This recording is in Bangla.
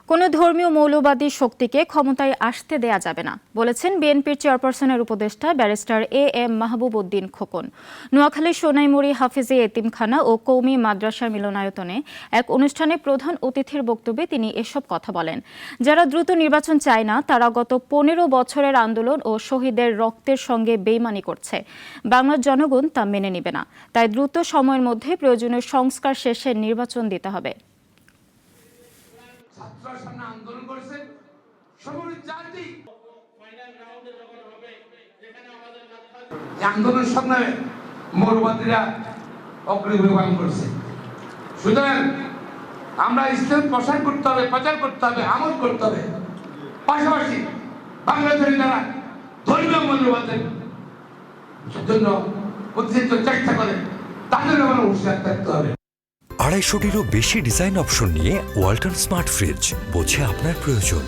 কোনো ধর্মীয় মৌলবাদী শক্তিকে ক্ষমতায় আসতে দেয়া যাবে না বলেছেন বিএনপির চেয়ারপারসনের উপদেষ্টা ব্যারিস্টার এ.এম. মাহবুব উদ্দিন খোকন। নোয়াখালীর সোনাইমুড়ি হাফেজে এতিমখানা ও কওমি মাদ্রাসার মিলনায়তনে এক অনুষ্ঠানে প্রধান অতিথির বক্তব্যে তিনি এসব কথা বলেন। যারা দ্রুত নির্বাচন চায় না তারা গত 15 বছরের আন্দোলন ও শহীদের রক্তের সঙ্গে বেইমানি করছে। বাংলার জনগণ তা মেনে নেবে না। তাই দ্রুত সময়ের মধ্যে প্রয়োজনীয় সংস্কার শেষে নির্বাচন দিতে হবে। আন্দোলন করেছে আন্দোলন সংগ্রামে মৌলবাদীরা অগ্রণী পালন করছে। সুতরাং আমরা ইসলাম প্রচার করতে হবে, আমল করতে হবে। পাশাপাশি বাংলাদেশে যারা ধর্মীয় মৌলবাদের জন্য প্রতিষ্ঠিত চেষ্টা করে তাদের আমরা হুঁশিয়ার থাকতে হবে। 250-টিরও বেশি ডিজাইন অপশন নিয়ে ওয়ালটন স্মার্ট ফ্রিজ, বোঝে আপনার প্রয়োজন।